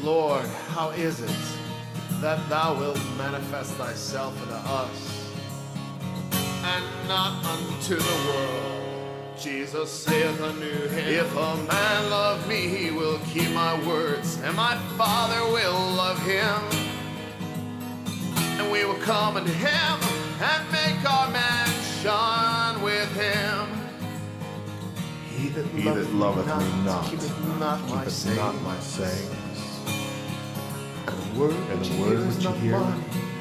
Lord, how is it that thou wilt manifest thyself unto us, and not unto the world? Jesus saith unto him, If a man love me, he will keep my words, and my Father will love him. And we will come unto him, and make our mansion with him. He that loveth me not keepeth not my sayings. And the word which you hear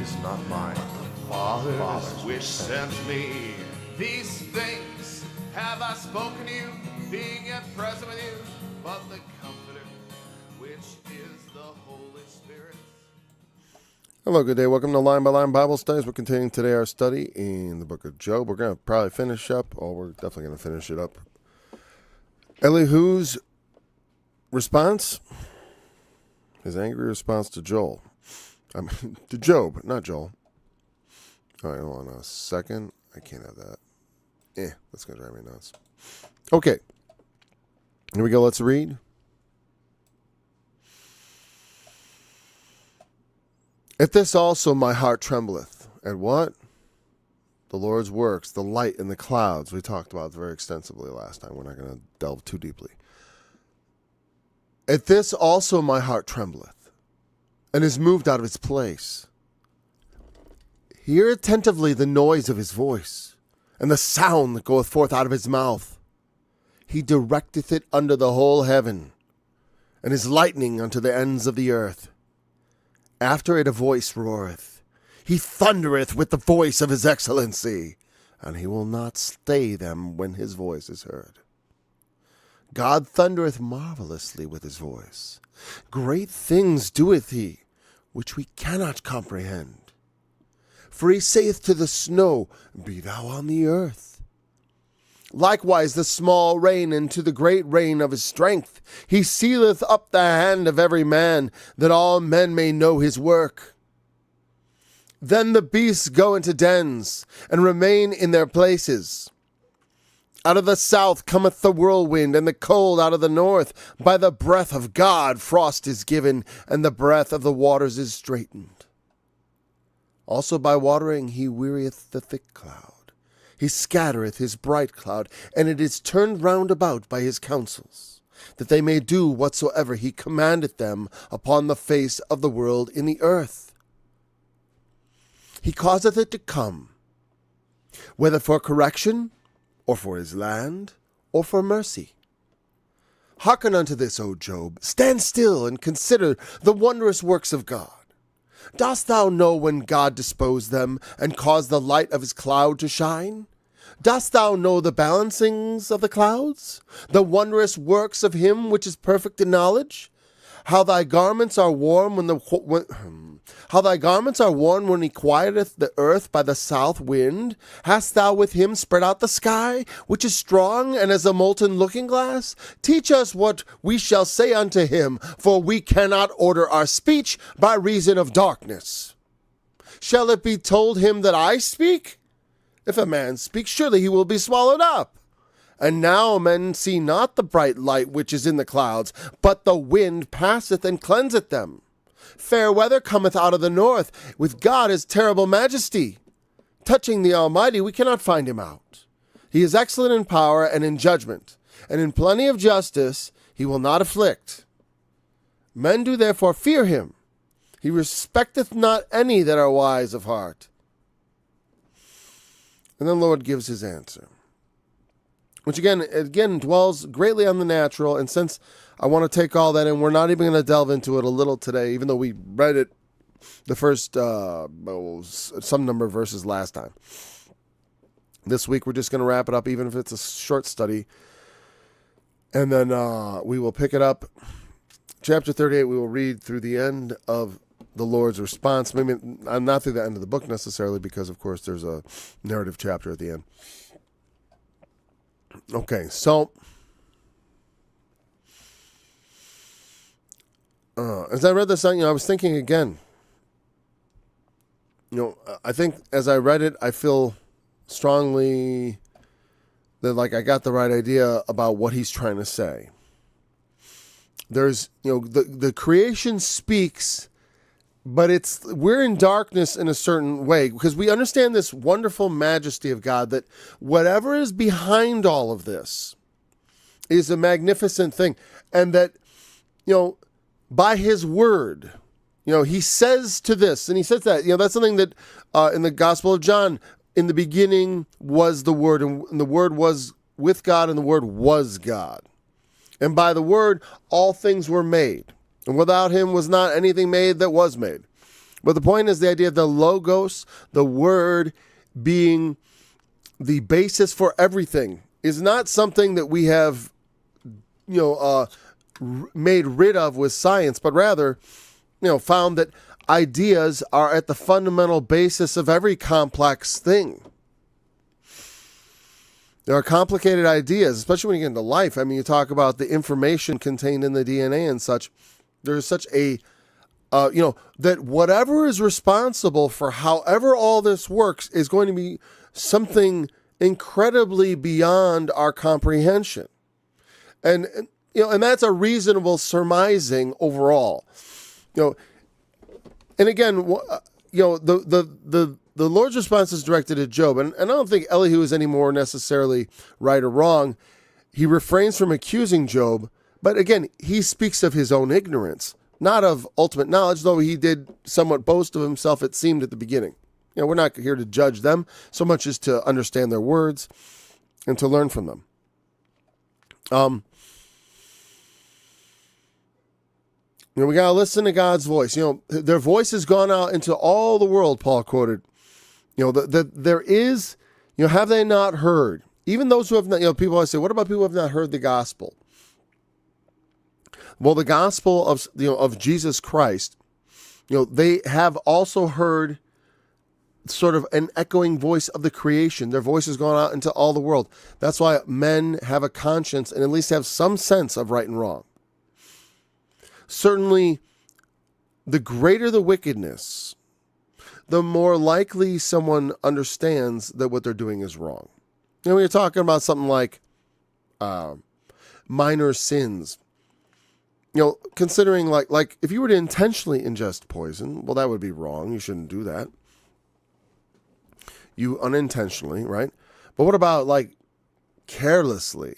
is not mine, but the Father's which sent me. These things have I spoken to you, being yet present with you, but the Comforter, which is the Holy Spirit. Hello, good day. Welcome to Line by Line Bible Studies. We're continuing today our study in the book of Job. We're going to probably finish up, or we're definitely going to finish it up. Elihu's response, his angry response to Joel. To Job, not Joel. All right, hold on a second. I can't have that. That's going to drive me nuts. Okay. Here we go. Let's read. At this also my heart trembleth. At what? The Lord's works, the light in the clouds. We talked about it very extensively last time. We're not going to delve too deeply. At this also my heart trembleth, and is moved out of its place. Hear attentively the noise of his voice, and the sound that goeth forth out of his mouth. He directeth it under the whole heaven, and his lightning unto the ends of the earth. After it a voice roareth. He thundereth with the voice of his excellency, and he will not stay them when his voice is heard. God thundereth marvelously with his voice. Great things doeth he, which we cannot comprehend. For he saith to the snow, Be thou on the earth. Likewise the small rain, and to the great rain of his strength. He sealeth up the hand of every man, that all men may know his work. Then the beasts go into dens, and remain in their places. Out of the south cometh the whirlwind, and the cold out of the north. By the breath of God frost is given, and the breath of the waters is straitened. Also by watering he wearieth the thick cloud. He scattereth his bright cloud, and it is turned round about by his counsels, that they may do whatsoever he commandeth them upon the face of the world in the earth. He causeth it to come, whether for correction, or for his land, or for mercy. Hearken unto this, O Job. Stand still and consider the wondrous works of God. Dost thou know when God disposed them, and caused the light of his cloud to shine? Dost thou know the balancings of the clouds, the wondrous works of him which is perfect in knowledge? How thy garments are warm when he quieteth the earth by the south wind? Hast thou with him spread out the sky, which is strong and as a molten looking glass? Teach us what we shall say unto him, for we cannot order our speech by reason of darkness. Shall it be told him that I speak? If a man speak, surely he will be swallowed up. And now men see not the bright light which is in the clouds, but the wind passeth and cleanseth them. Fair weather cometh out of the north, with God his terrible majesty. Touching the Almighty, we cannot find him out. He is excellent in power and in judgment, and in plenty of justice he will not afflict. Men do therefore fear him. He respecteth not any that are wise of heart. And then the Lord gives his answer, which again dwells greatly on the natural. And since I want to take all that in, we're not even going to delve into it a little today, even though we read it the first some number of verses last time. This week we're just going to wrap it up, even if it's a short study. And then we will pick it up. Chapter 38, we will read through the end of the Lord's response. Maybe not through the end of the book necessarily, because, of course, there's a narrative chapter at the end. Okay, so as I read this, I was thinking again. I think as I read it, I feel strongly that I got the right idea about what he's trying to say. There's, the creation speaks, but we're in darkness in a certain way because we understand this wonderful majesty of God, that whatever is behind all of this is a magnificent thing. And that, by his word, he says to this and he says that, that's something that in the Gospel of John, in the beginning was the Word, and the Word was with God, and the Word was God. And by the Word, all things were made. And without him was not anything made that was made. But the point is the idea of the Logos, the Word, being the basis for everything, is not something that we have, made rid of with science, but rather, found that ideas are at the fundamental basis of every complex thing. There are complicated ideas, especially when you get into life. I mean, you talk about the information contained in the DNA and such. There's such a, that whatever is responsible for however all this works is going to be something incredibly beyond our comprehension. And that's a reasonable surmising overall. And again, the Lord's response is directed at Job, and I don't think Elihu is any more necessarily right or wrong. He refrains from accusing Job, but again, he speaks of his own ignorance, not of ultimate knowledge, though he did somewhat boast of himself, it seemed, at the beginning. We're not here to judge them so much as to understand their words and to learn from them. We got to listen to God's voice. Their voice has gone out into all the world, Paul quoted. There is, have they not heard? Even those who have not, people always say, what about people who have not heard the gospel? Well, the gospel of Jesus Christ, they have also heard sort of an echoing voice of the creation. Their voice has gone out into all the world. That's why men have a conscience and at least have some sense of right and wrong. Certainly, the greater the wickedness, the more likely someone understands that what they're doing is wrong. When you're talking about something like minor sins, considering like if you were to intentionally ingest poison, well, that would be wrong. You shouldn't do that. You unintentionally, right? But what about like carelessly?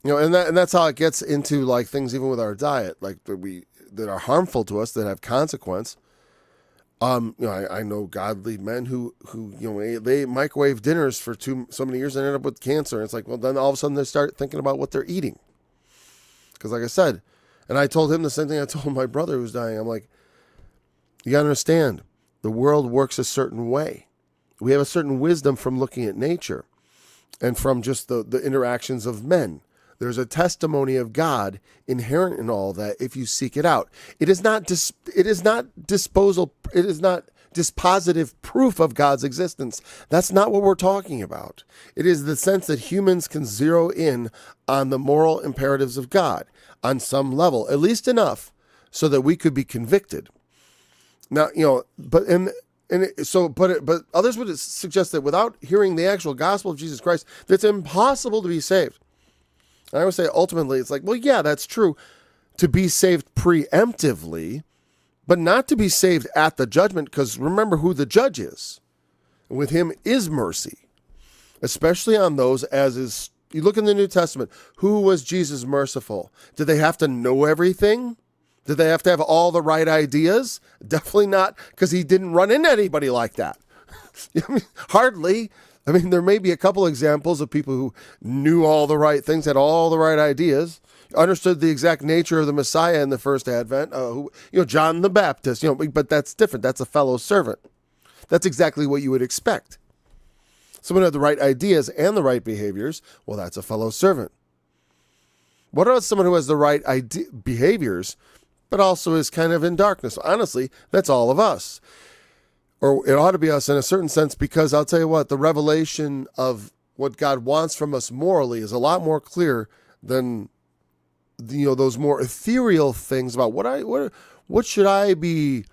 And that's how it gets into like things even with our diet, like that are harmful to us, that have consequence. I know godly men who they microwave dinners for so many years and end up with cancer. And it's like, well, then all of a sudden they start thinking about what they're eating. Because like I said, and I told him the same thing I told my brother who was dying. I'm like, you got to understand, the world works a certain way. We have a certain wisdom from looking at nature and from just the interactions of men. There's a testimony of God inherent in all that if you seek it out. It is not dispositive proof of God's existence. That's not what we're talking about. It is the sense that humans can zero in on the moral imperatives of God on some level, at least enough so that we could be convicted. Now, but others would suggest that without hearing the actual gospel of Jesus Christ, that it's impossible to be saved. I would say ultimately it's like, well, yeah, that's true to be saved preemptively, but not to be saved at the judgment, because remember who the judge is. With him is mercy, especially on those you look in the New Testament, who was Jesus merciful? Did they have to know everything? Did they have to have all the right ideas? Definitely not, because he didn't run into anybody like that. Hardly. I mean, there may be a couple examples of people who knew all the right things, had all the right ideas, understood the exact nature of the Messiah in the first advent, John the Baptist, but that's different. That's a fellow servant. That's exactly what you would expect. Someone who had the right ideas and the right behaviors, well, that's a fellow servant. What about someone who has the right behaviors, but also is kind of in darkness? Honestly, that's all of us. Or it ought to be us in a certain sense, because I'll tell you what, the revelation of what God wants from us morally is a lot more clear than those more ethereal things about what should I be.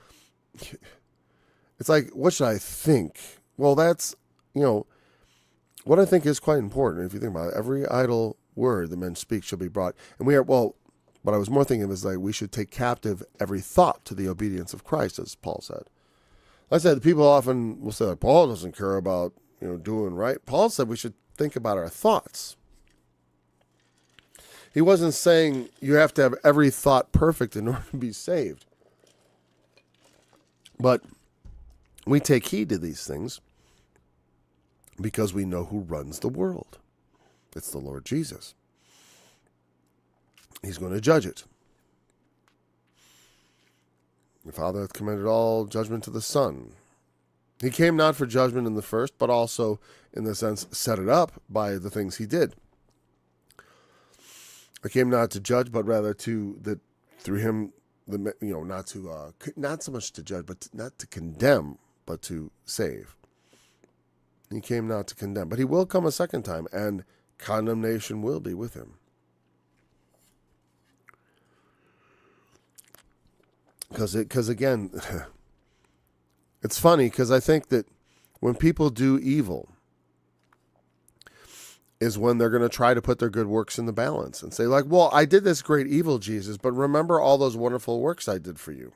It's like, what should I think? Well, that's what I think is quite important. If you think about it, every idle word that men speak shall be brought, and But I was more thinking of is like we should take captive every thought to the obedience of Christ, as Paul said. Like I said, people often will say, like, Paul doesn't care about doing right. Paul said we should think about our thoughts. He wasn't saying you have to have every thought perfect in order to be saved. But we take heed to these things because we know who runs the world. It's the Lord Jesus. He's going to judge it. The Father hath commended all judgment to the Son. He came not for judgment in the first, but also, in the sense, set it up by the things he did. I came not to judge, but rather that through him, not so much to judge, but not to condemn, but to save. He came not to condemn, but he will come a second time, and condemnation will be with him. Because again, it's funny because I think that when people do evil is when they're going to try to put their good works in the balance and say like, well, I did this great evil, Jesus, but remember all those wonderful works I did for you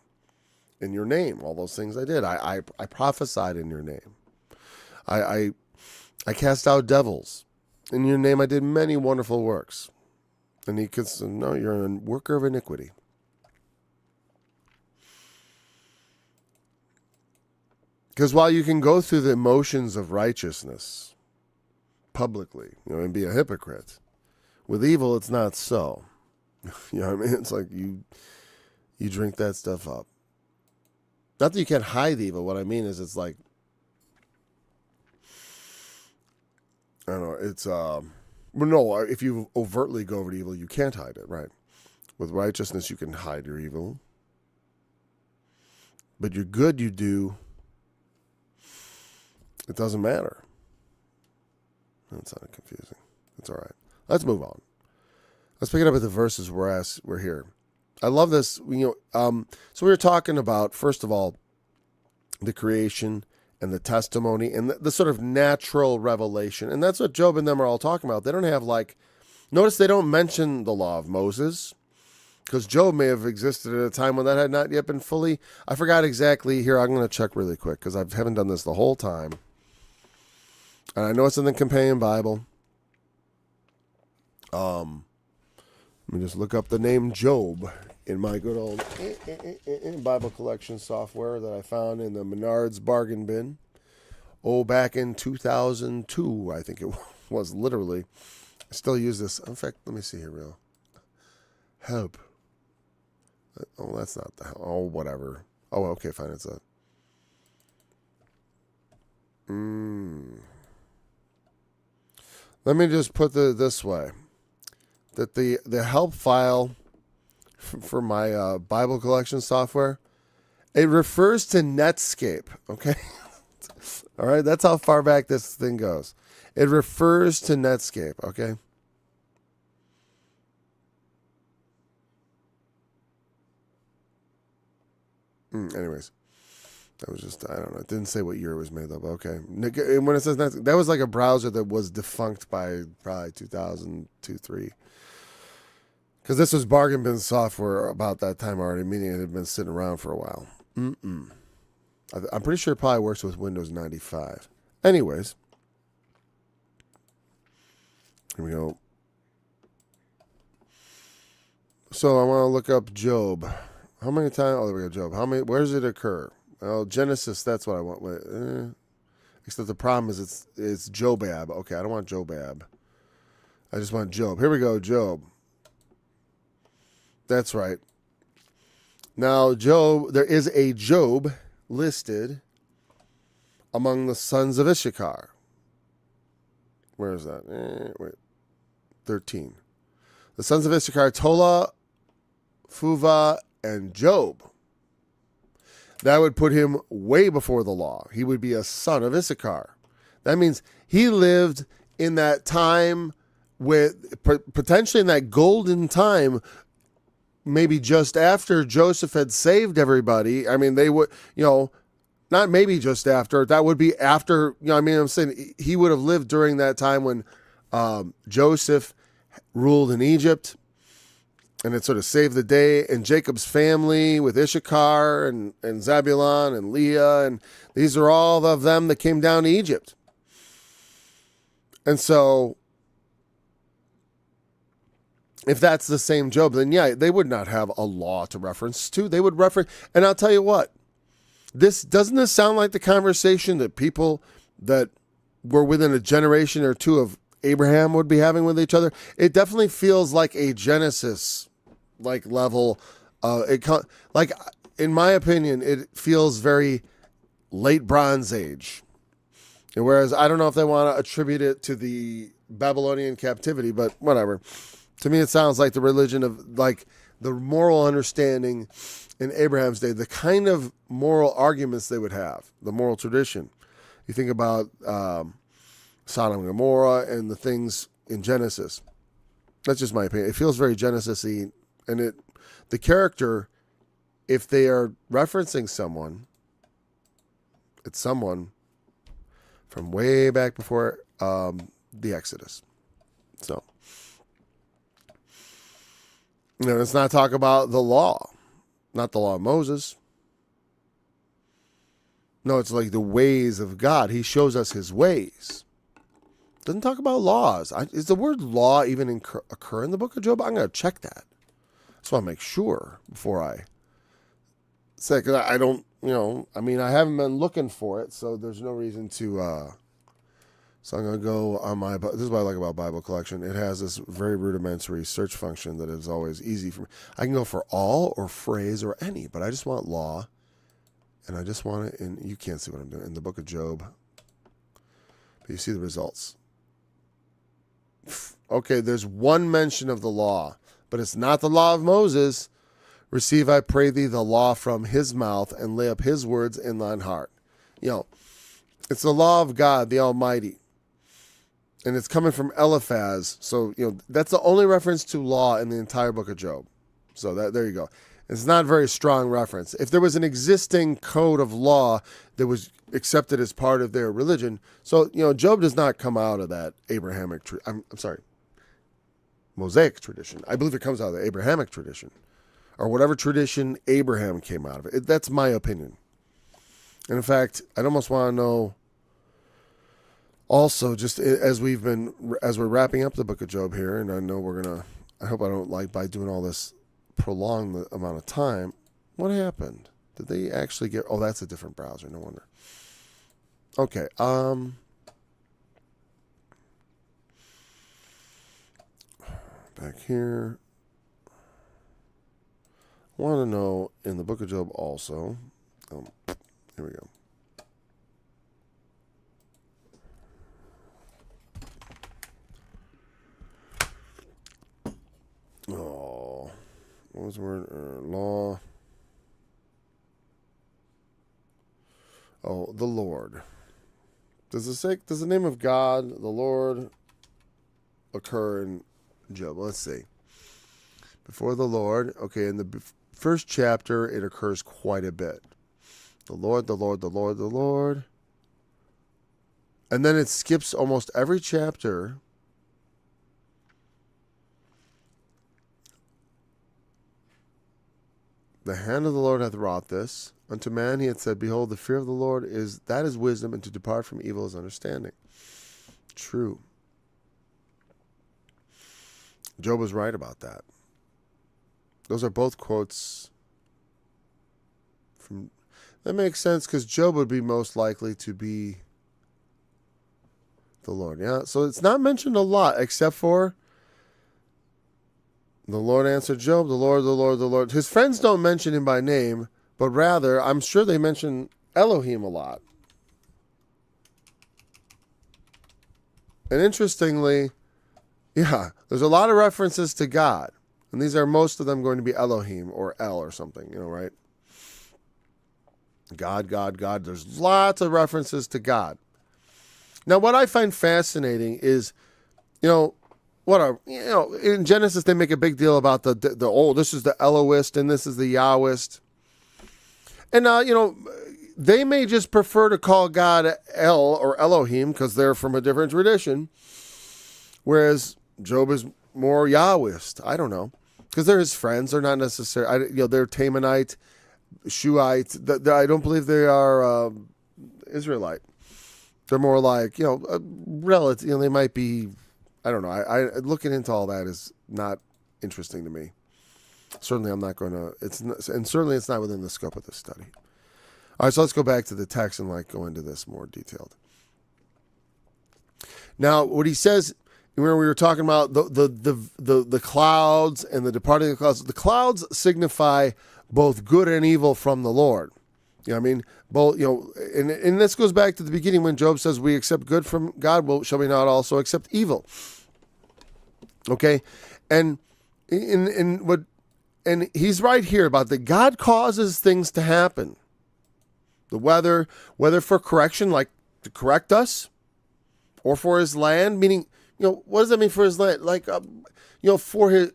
in your name, all those things I did. I prophesied in your name. I cast out devils. In your name I did many wonderful works. And he could say, no, you're a worker of iniquity. Because while you can go through the motions of righteousness publicly, and be a hypocrite, with evil, it's not so. You know what I mean? It's like you drink that stuff up. Not that you can't hide evil. What I mean is it's like, I don't know, it's, no, if you overtly go over to evil, you can't hide it, right? With righteousness, you can hide your evil. But your good you do, it doesn't matter. That sounded confusing. It's all right. Let's move on. Let's pick it up at the verses we're here. I love this. So we were talking about, first of all, the creation and the testimony and the sort of natural revelation. And that's what Job and them are all talking about. They don't have notice they don't mention the law of Moses, because Job may have existed at a time when that had not yet been fully. I forgot exactly here. I'm going to check really quick because I haven't done this the whole time. And I know it's in the Companion Bible. Let me just look up the name Job in my good old Bible collection software that I found in the Menards bargain bin. Back in 2002, I think it was literally. I still use this. In fact, let me see here real. Help. Oh, that's not the hell. Oh, whatever. Oh, okay, fine. It's a. Let me just put this way. That the help file for my Bible collection software, it refers to Netscape, okay? All right, that's how far back this thing goes. It refers to Netscape, okay? Anyways, that was just, I don't know. It didn't say what year it was made of. Okay. And when it says that was like a browser that was defunct by probably 2002, 3. Because this was bargain bin software about that time already, meaning it had been sitting around for a while. I'm pretty sure it probably works with Windows 95. Anyways. Here we go. So I want to look up Job. How many times? Oh, there we go, Job. Where does it occur? Oh, Genesis, that's what I want. Except the problem is it's Jobab. Okay, I don't want Jobab. I just want Job. Here we go, Job. That's right. Now, Job, there is a Job listed among the sons of Issachar. Where is that? Wait. 13. The sons of Issachar, Tola, Puvah, and Job. That would put him way before the law. He would be a son of Issachar. That means he lived in that time with potentially in that golden time, maybe just after Joseph had saved everybody. I mean, they would, not maybe just after, that would be after, I'm saying he would have lived during that time when Joseph ruled in Egypt And it sort of saved the day. And Jacob's family with Issachar and Zebulun and Leah. And these are all of them that came down to Egypt. And so, if that's the same Job, then yeah, they would not have a law to reference to. They would reference, and I'll tell you what, doesn't this sound like the conversation that people that were within a generation or two of Abraham would be having with each other? It definitely feels like a Genesis level. Like in my opinion, it feels very late Bronze Age. And whereas I don't know if they want to attribute it to the Babylonian captivity, but whatever. To me, it sounds like the religion of the moral understanding in Abraham's day, the kind of moral arguments they would have, the moral tradition. You think about Sodom and Gomorrah and the things in Genesis. That's just my opinion. It feels very Genesis-y. And the character, if they are referencing someone, it's someone from way back before the Exodus. So, let's not talk about the law, not the law of Moses. No, it's like the ways of God. He shows us his ways. Doesn't talk about laws. Is the word law even occur in the book of Job? I'm going to check that. Just want to make sure before I say, because I don't, I haven't been looking for it, so there's no reason to, so I'm going to go on this is what I like about Bible Collection. It has this very rudimentary search function that is always easy for me. I can go for all or phrase or any, but I just want law, and I just want it you can't see what I'm doing, in the book of Job, but you see the results. Okay, there's one mention of the law, but it's not the law of Moses. Receive, I pray thee, the law from his mouth, and lay up his words in thine heart. It's the law of God, the Almighty. And it's coming from Eliphaz. So, that's the only reference to law in the entire book of Job. So there you go. It's not a very strong reference. If there was an existing code of law that was accepted as part of their religion, so, Job does not come out of that Mosaic tradition. I believe it comes out of the Abrahamic tradition, or whatever tradition Abraham came out of. That's my opinion. And in fact, I'd almost want to know also, just as we're wrapping up the book of Job here, and I know I hope I don't by doing all this, prolong the amount of time. What happened? Did they actually get, that's a different browser, no wonder. Okay, back here. I want to know in the book of Job also. Here we go. What was the word? Law. The Lord. Does the name of God, the Lord, occur in Job? Let's see. Before the Lord, okay, in the first chapter, it occurs quite a bit. The Lord, the Lord, the Lord, the Lord. And then it skips almost every chapter. The hand of the Lord hath wrought this. Unto man he had said, behold, the fear of the Lord is wisdom, and to depart from evil is understanding. True. Job was right about that. Those are both quotes from... That makes sense, because Job would be most likely to be the Lord. Yeah, so it's not mentioned a lot, except for the Lord answered Job, the Lord, the Lord, the Lord. His friends don't mention him by name, but rather, I'm sure they mention Elohim a lot. And interestingly, yeah, there's a lot of references to God. And these are most of them going to be Elohim or El or something, right? God, God, God. There's lots of references to God. Now, what I find fascinating is, in Genesis, they make a big deal about this is the Elohist and this is the Yahwist. And, they may just prefer to call God El or Elohim because they're from a different tradition. Whereas Job is more Yahwist. I don't know. because they're his friends. They're not necessarily, they're Temanite, Shuhite. I don't believe they are Israelite. They're more like, relative. They might be, I don't know. I looking into all that is not interesting to me. Certainly, I'm not going to. And certainly, it's not within the scope of this study. All right, so let's go back to the text and go into this more detailed. Now, what he says, remember we were talking about the clouds and the departing of the clouds. The clouds signify both good and evil from the Lord. You know what I mean? Both, and this goes back to the beginning when Job says, we accept good from God, well, shall we not also accept evil? Okay? And and he's right here about that God causes things to happen. The weather, whether for correction, like to correct us, or for his land, meaning, what does that mean for his land? For his,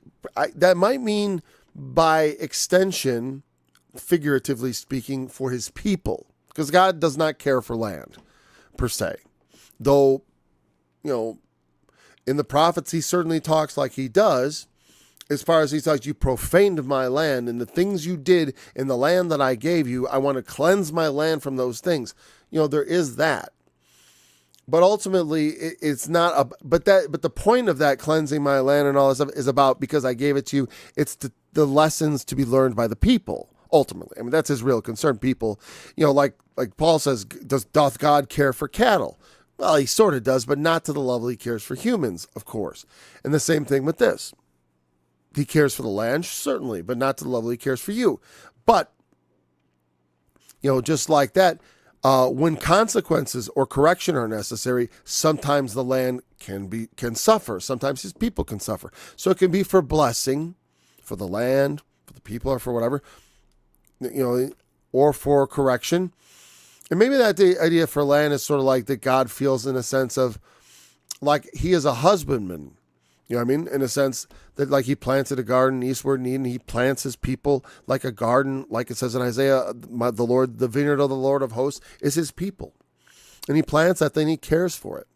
that might mean by extension, figuratively speaking, for his people, because God does not care for land per se, though in the prophets he certainly talks like he does, as far as he talks, you profaned my land, and the things you did in the land that I gave you, I want to cleanse my land from those things. There is that, but ultimately it's not but the point of that cleansing my land and all this stuff is about, because I gave it to you, it's the lessons to be learned by the people. Ultimately, I mean, that's his real concern. People, like Paul says, doth God care for cattle? Well, he sort of does, but not to the level he cares for humans, of course. And the same thing with this. He cares for the land, certainly, but not to the level he cares for you. But, just like that, when consequences or correction are necessary, sometimes the land can suffer. Sometimes his people can suffer. So it can be for blessing, for the land, for the people, or for whatever, or for correction. And maybe that the idea for land is sort of like that God feels in a sense of like he is a husbandman. You know what I mean? In a sense that like he planted a garden eastward in Eden, he plants his people like a garden, like it says in Isaiah, the vineyard of the Lord of hosts is his people. And he plants that thing, he cares for it.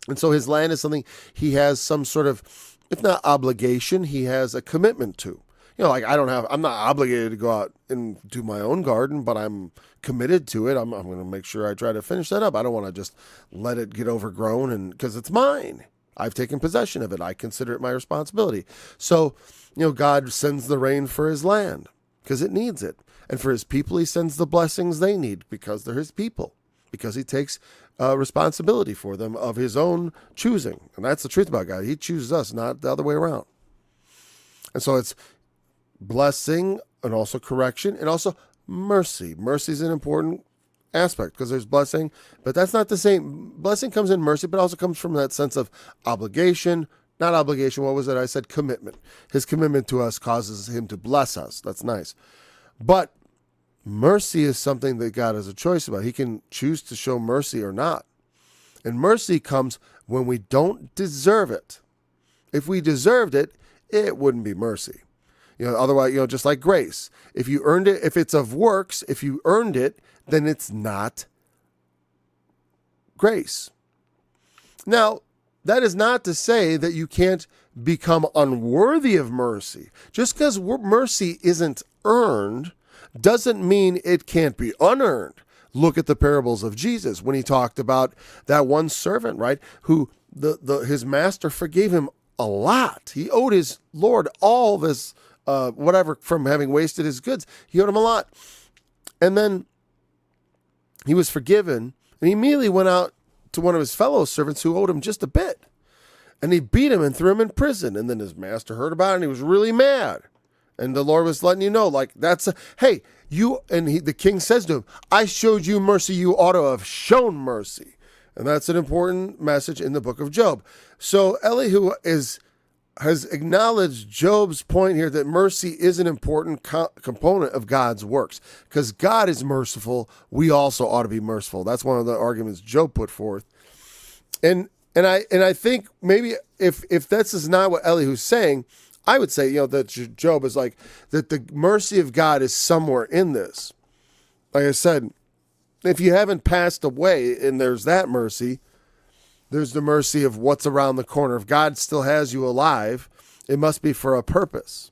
And so his land is something he has some sort of, if not obligation, he has a commitment to. I'm not obligated to go out and do my own garden, but I'm committed to it. I'm going to make sure I try to finish that up. I don't want to just let it get overgrown because it's mine. I've taken possession of it. I consider it my responsibility. So, God sends the rain for his land because it needs it. And for his people, he sends the blessings they need because they're his people, because he takes responsibility for them of his own choosing. And that's the truth about God. He chooses us, not the other way around. And so it's blessing and also correction and also mercy. Mercy is an important aspect because there's blessing, but that's not the same. Blessing comes in mercy, but also comes from that sense of obligation. Not obligation. What was it? I said commitment. His commitment to us causes him to bless us. That's nice. But mercy is something that God has a choice about. He can choose to show mercy or not. And mercy comes when we don't deserve it. If we deserved it, it wouldn't be mercy. Otherwise, just like grace. If you earned it, if it's of works, if you earned it, then it's not grace. Now, that is not to say that you can't become unworthy of mercy. Just because mercy isn't earned doesn't mean it can't be unearned. Look at the parables of Jesus when he talked about that one servant, right, who his master forgave him a lot. He owed his Lord all this whatever from having wasted his goods. He owed him a lot. And then he was forgiven, and he immediately went out to one of his fellow servants who owed him just a bit. And he beat him and threw him in prison. And then his master heard about it, and he was really mad. And the Lord was letting you know, hey, the king says to him, I showed you mercy, you ought to have shown mercy. And that's an important message in the book of Job. So Elihu has acknowledged Job's point here that mercy is an important component of God's works. Because God is merciful, we also ought to be merciful. That's one of the arguments Job put forth. And I think maybe if this is not what Elihu's saying, I would say, that Job is like, that the mercy of God is somewhere in this. Like I said, if you haven't passed away and there's that mercy, there's the mercy of what's around the corner. If God still has you alive It must be for a purpose.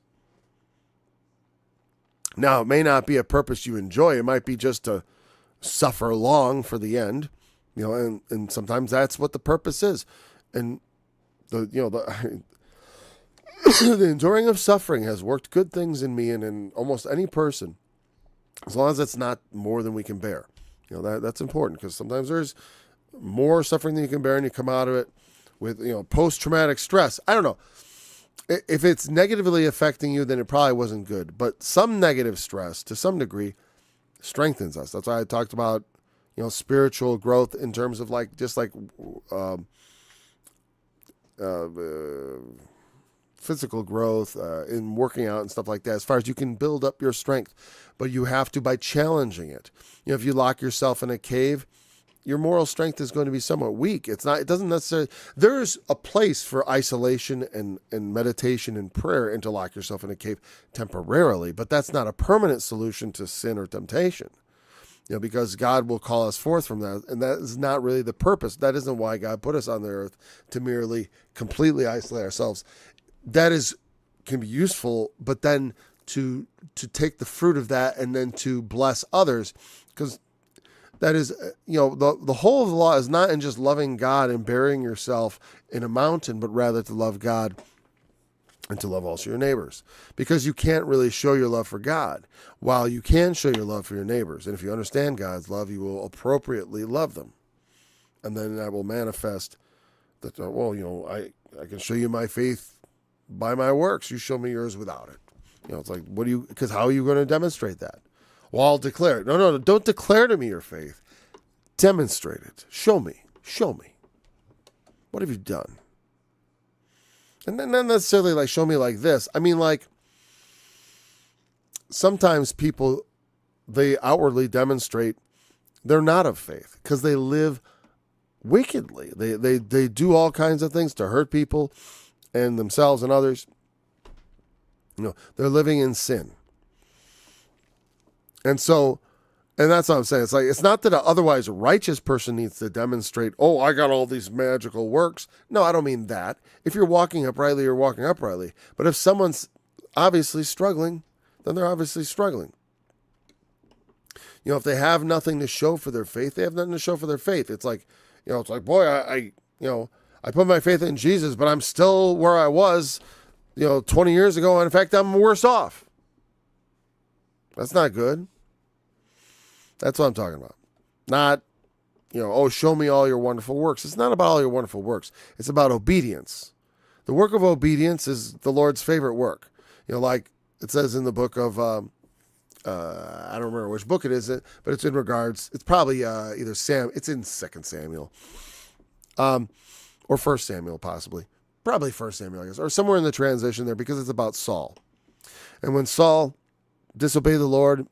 Now, it may not be a purpose you enjoy. It might be just to suffer long for the end, and sometimes that's what the purpose is. And the enduring of suffering has worked good things in me and in almost any person, as long as it's not more than we can bear. That's important, because sometimes there's more suffering than you can bear, and you come out of it with post-traumatic stress. I don't know. If it's negatively affecting you, then it probably wasn't good. But some negative stress, to some degree, strengthens us. That's why I talked about, spiritual growth in terms of physical growth in working out and stuff like that. As far as you can build up your strength, but you have to by challenging it. If you lock yourself in a cave, your moral strength is going to be somewhat weak. It doesn't necessarily, there's a place for isolation and meditation and prayer, and to lock yourself in a cave temporarily, but that's not a permanent solution to sin or temptation, because God will call us forth from that. And that is not really the purpose. That isn't why God put us on the earth, to merely completely isolate ourselves. That can be useful, but then to take the fruit of that and then to bless others, because that is, the whole of the law is not in just loving God and burying yourself in a mountain, but rather to love God and to love also your neighbors. Because you can't really show your love for God, while you can show your love for your neighbors. And if you understand God's love, you will appropriately love them. And then that will manifest that, I can show you my faith by my works. You show me yours without it. It's like, because how are you going to demonstrate that? Well, I'll declare it. No, don't declare to me your faith. Demonstrate it. Show me. What have you done? And then not necessarily show me like this. I mean, sometimes people, they outwardly demonstrate they're not of faith because they live wickedly. They do all kinds of things to hurt people and themselves and others. They're living in sin. And that's what I'm saying. It's not that an otherwise righteous person needs to demonstrate, I got all these magical works. No, I don't mean that. If you're walking uprightly, you're walking uprightly. But if someone's obviously struggling, then they're obviously struggling. If they have nothing to show for their faith, they have nothing to show for their faith. It's like, boy, I put my faith in Jesus, but I'm still where I was, 20 years ago. And in fact, I'm worse off. That's not good. That's what I'm talking about. Not, show me all your wonderful works. It's not about all your wonderful works. It's about obedience. The work of obedience is the Lord's favorite work. Like it says in the book of, I don't remember which book it is, but it's in regards, it's probably it's in 2 Samuel, or 1 Samuel possibly. Probably 1 Samuel, I guess, or somewhere in the transition there, because it's about Saul. And when Saul disobeyed the Lord,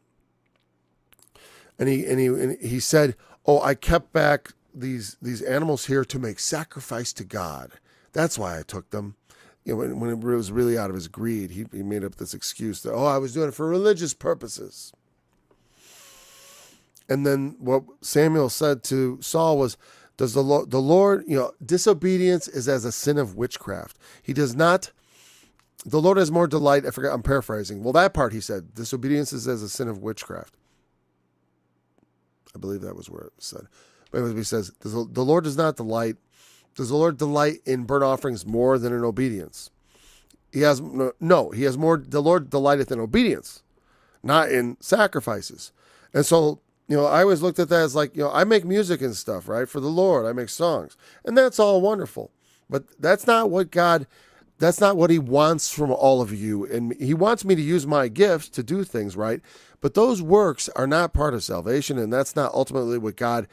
and he said, I kept back these animals here to make sacrifice to God. That's why I took them. When it was really out of his greed, he made up this excuse that, I was doing it for religious purposes. And then what Samuel said to Saul was, does the Lord, disobedience is as a sin of witchcraft. He does not, the Lord has more delight. I forgot, I'm paraphrasing. Well, that part he said, disobedience is as a sin of witchcraft. I believe that was where it said. But he says, the Lord does not delight. Does the Lord delight in burnt offerings more than in obedience? He has more, the Lord delighteth in obedience, not in sacrifices. And so, I always looked at that as I make music and stuff, right? For the Lord, I make songs. And that's all wonderful. But that's not what he wants from all of you. And he wants me to use my gifts to do things, right? But those works are not part of salvation. And that's not ultimately what God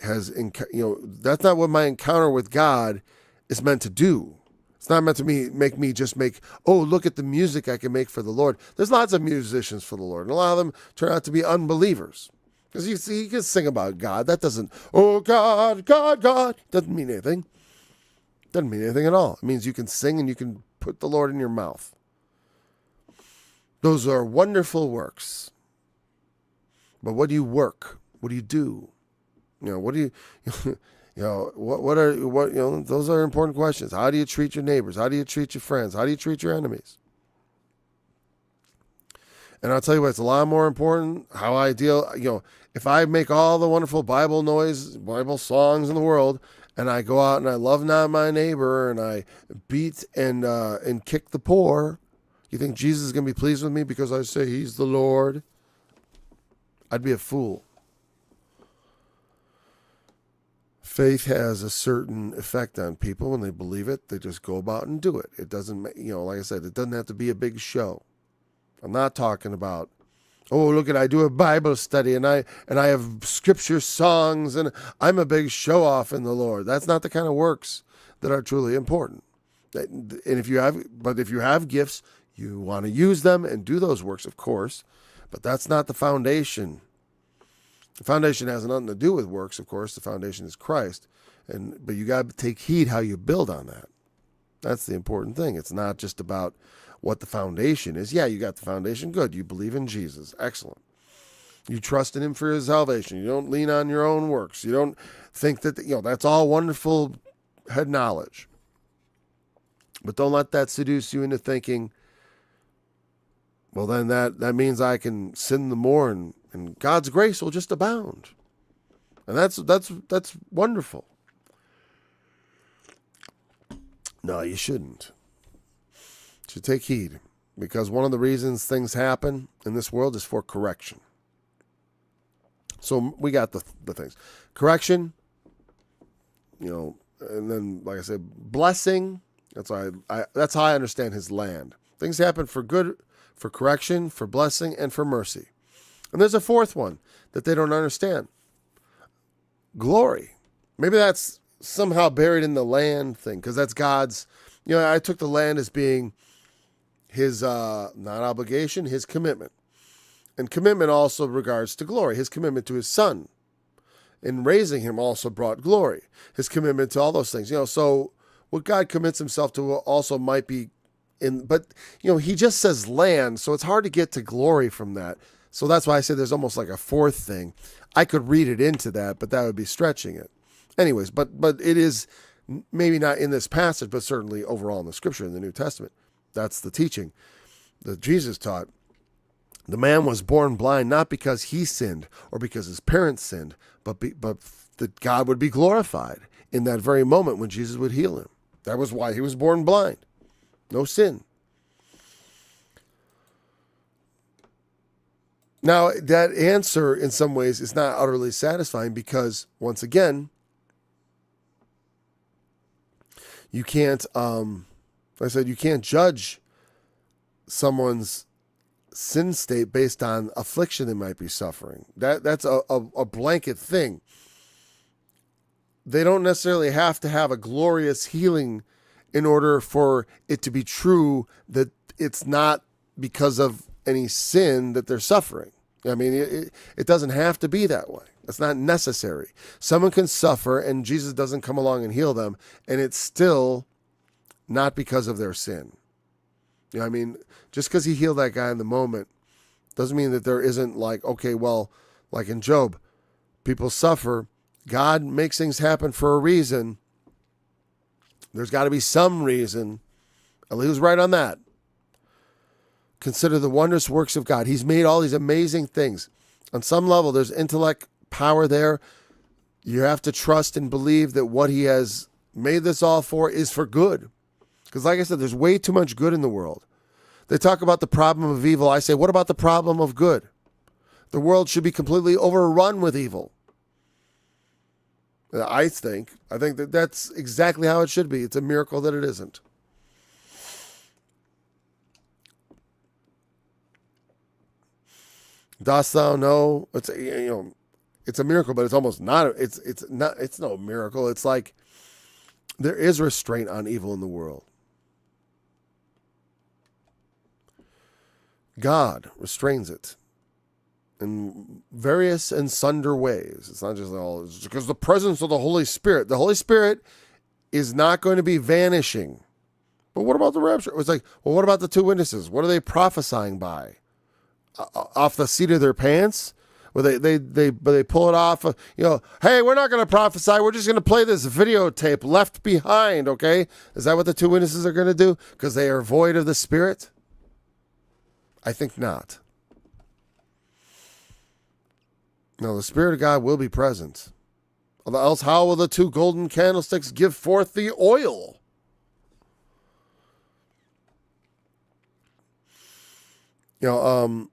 has, that's not what my encounter with God is meant to do. It's not meant to make me just look at the music I can make for the Lord. There's lots of musicians for the Lord. And a lot of them turn out to be unbelievers. Because you can sing about God. That doesn't, God, God, God. Doesn't mean anything. Doesn't mean anything at all. It means you can sing and you can put the Lord in your mouth. Those are wonderful works. But what do you work? What do you do? What do you, Those are important questions. How do you treat your neighbors? How do you treat your friends? How do you treat your enemies? And I'll tell you what, it's a lot more important how I deal. If I make all the wonderful Bible songs in the world, and I go out and I love not my neighbor, and I beat and kick the poor, you think Jesus is going to be pleased with me because I say he's the Lord? I'd be a fool. Faith has a certain effect on people. When they believe it, they just go about and do it. It doesn't, like I said, it doesn't have to be a big show. I'm not talking about, look, I do a Bible study and I have scripture songs and I'm a big show off in the Lord. That's not the kind of works that are truly important. And if you have gifts, you want to use them and do those works, of course, but that's not the foundation. The foundation has nothing to do with works, of course. The foundation is Christ, but you got to take heed how you build on that. That's the important thing. It's not just about what the foundation is. Yeah, you got the foundation. Good. You believe in Jesus. Excellent. You trust in him for his salvation. You don't lean on your own works. You don't think that, that's all wonderful head knowledge. But don't let that seduce you into thinking, well, then that means I can sin the more and God's grace will just abound. And that's wonderful. No, you shouldn't. You should take heed, because one of the reasons things happen in this world is for correction. So we got the things. Correction, and then, like I said, blessing. That's how I understand his land. Things happen for good, for correction, for blessing, and for mercy. And there's a fourth one that they don't understand. Glory. Maybe that's somehow buried in the land thing, because that's God's. I took the land as being his not obligation, his commitment. And commitment also regards to glory. His commitment to his son in raising him also brought glory. His commitment to all those things. So what God commits himself to also might be but he just says land, so it's hard to get to glory from that. So that's why I say there's almost like a fourth thing. I could read it into that, but that would be stretching it. Anyways, but it is maybe not in this passage, but certainly overall in the scripture in the New Testament. That's the teaching that Jesus taught. The man was born blind, not because he sinned or because his parents sinned, but that God would be glorified in that very moment when Jesus would heal him. That was why he was born blind. No sin. Now, that answer in some ways is not utterly satisfying, because once again, you can't, like I said, you can't judge someone's sin state based on affliction they might be suffering. That's a blanket thing. They don't necessarily have to have a glorious healing in order for it to be true that it's not because of any sin that they're suffering. I mean, it doesn't have to be that way. It's not necessary. Someone can suffer and Jesus doesn't come along and heal them, and it's still not because of their sin. Just because he healed that guy in the moment doesn't mean that there isn't like in Job, people suffer. God makes things happen for a reason. There's got to be some reason. Eli was right on that. Consider the wondrous works of God. He's made all these amazing things. On some level, there's intellect, power there. You have to trust and believe that what he has made this all for is for good. Because like I said, there's way too much good in the world. They talk about the problem of evil. I say, what about the problem of good? The world should be completely overrun with evil. I think that that's exactly how it should be. It's a miracle that it isn't. Dost thou know? It's a miracle, but it's almost not. It's no miracle. It's like there is restraint on evil in the world. God restrains it in various and sundry ways. It's not just it's because the presence of the Holy Spirit. The Holy Spirit is not going to be vanishing. But what about the rapture? It was like, well, what about the two witnesses? What are they prophesying by? Off the seat of their pants? where they pull it off. Hey, we're not going to prophesy. We're just going to play this videotape Left Behind, okay? Is that what the two witnesses are going to do? Because they are void of the Spirit? I think not. No, the Spirit of God will be present. Else, how will the two golden candlesticks give forth the oil? Do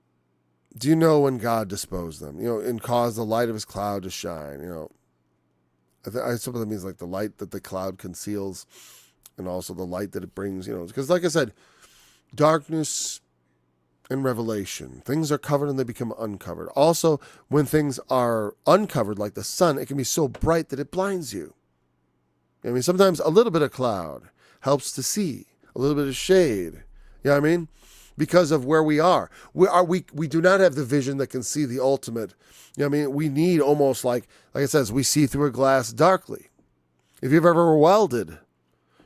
you know when God disposed them? And caused the light of his cloud to shine. I suppose that means like the light that the cloud conceals, and also the light that it brings. Because like I said, darkness and revelation, things are covered and they become uncovered. Also, when things are uncovered, like the sun, it can be so bright that it blinds you. Sometimes a little bit of cloud helps to see, a little bit of shade. You know what I mean? Because of where we are. We do not have the vision that can see the ultimate. We need almost like it says, we see through a glass darkly. If you've ever welded,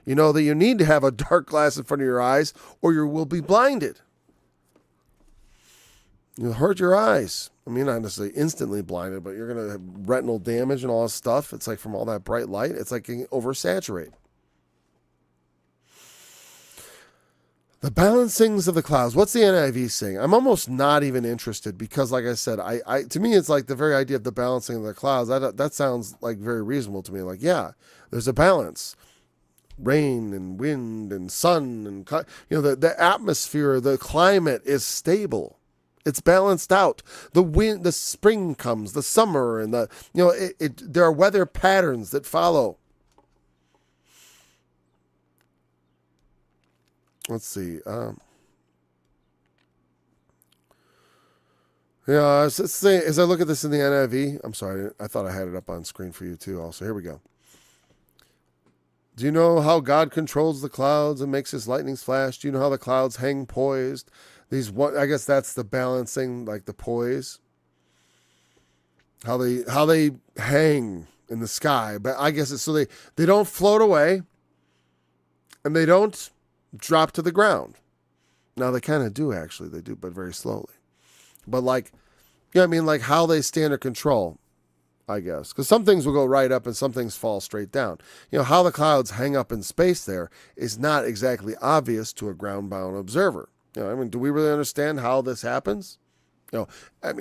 you know that you need to have a dark glass in front of your eyes or you will be blinded. You'll hurt your eyes. Not necessarily instantly blinded, but you're going to have retinal damage and all that stuff. It's like from all that bright light, it's like getting oversaturated. The balancings of the clouds. What's the NIV saying? I'm almost not even interested because, like I said, I to me, it's like the very idea of the balancing of the clouds. That sounds like very reasonable to me. Like, yeah, there's a balance. Rain and wind and sun and, the atmosphere, the climate is stable. It's balanced out. The wind, the spring comes, the summer, and there are weather patterns that follow. Let's see. As I look at this in the NIV, I'm sorry, I thought I had it up on screen for you too. Also, here we go. Do you know how God controls the clouds and makes his lightnings flash? Do you know how the clouds hang poised? I guess that's the balancing, like the poise. How they hang in the sky, but I guess it's so they don't float away, and they don't drop to the ground. Now they kind of do actually, they do, but very slowly. But like how they stay under control, I guess, because some things will go right up and some things fall straight down. How the clouds hang up in space there is not exactly obvious to a ground-bound observer. Do we really understand how this happens?